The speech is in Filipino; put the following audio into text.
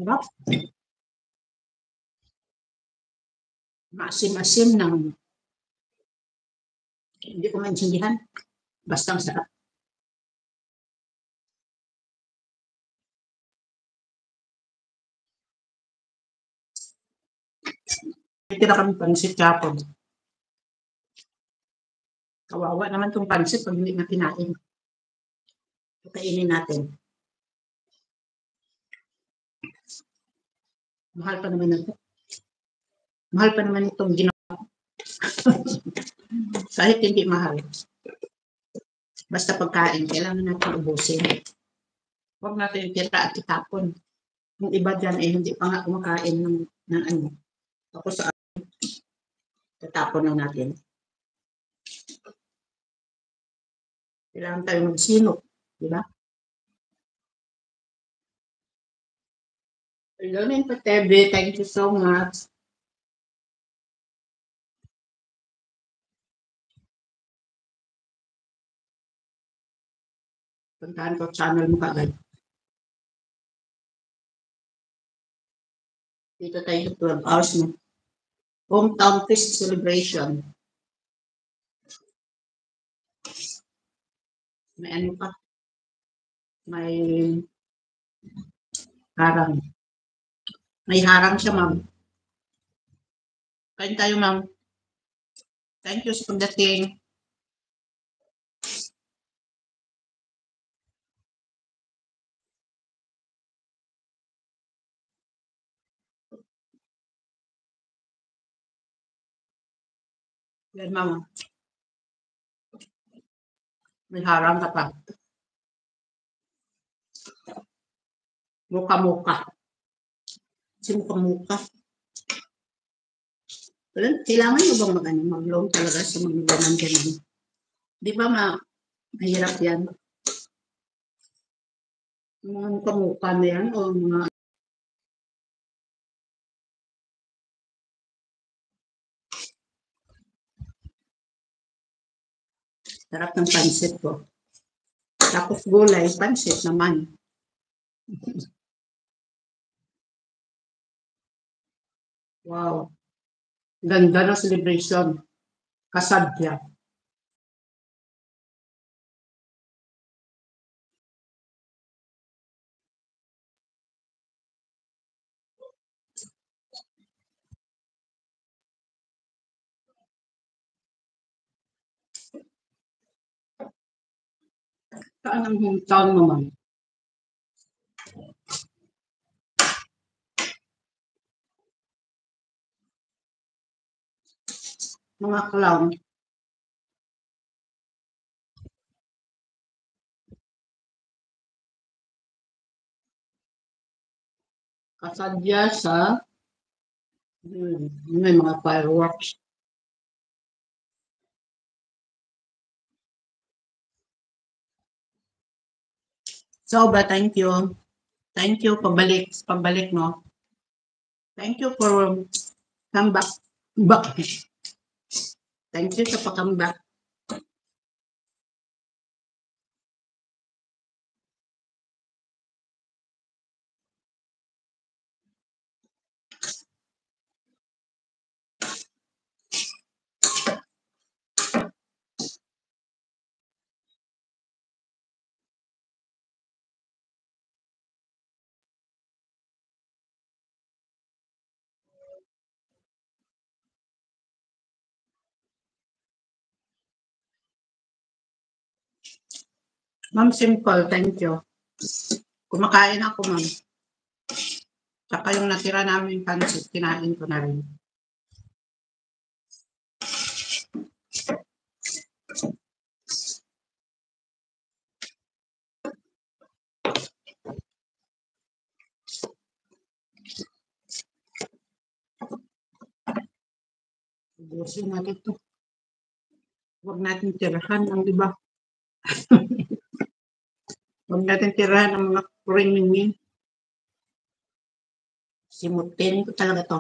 Sarap. Maasim-asim ng hindi ko maintindihan. Basta ang sarap. Tira kami pansit kapon. Kawawa naman itong pansit pag hindi na kinain. Kainin natin. Mahal pa naman ito. Mahal pa naman itong ginawa. Kahit hindi mahal. Basta pagkain, kailangan natin ubusin. Huwag natin itira at itapon. Yung iba dyan eh, hindi pa nga kumakain ng ano. Tapos sa tatapon lang natin. Kailangan tayo magsinok. Diba? Hello, Patebe. Thank you so much. Puntahan ko channel mo kagad. Dito tayo 12 hours mo. Hometown Feast Celebration. May ano pa? May harang. May harang siya, ma'am. Kain tayo, ma'am. Thank you sa pagdating. Yan, ma'am. May harang ka pa. Muka-muka. Si muka-muka. Kailangan mo bang mag-loan talaga sa mga ganun? Di ba mahirap yan? Mga muka-muka na yan o mga sarap ng pansit ko. Tapos gulay, pansit naman. Wow. Ganda ng celebration. Kasadya. Saan ang hometown mo, ma'am? Mga clown. Kasadya sa may mga fireworks. Sobra, thank you. Thank you, pabalik no. Thank you for come back. Thank you sa pa-come back. Ma'am, simple, thank you. Kumakain ako, ma'am. Saka yung natira namin pansit, kinain ko na rin. Ubusin natin ito. Huwag natin tirahan ang iba. Huwag natin tirahan ang mga kuringin. Simutin ko talaga to.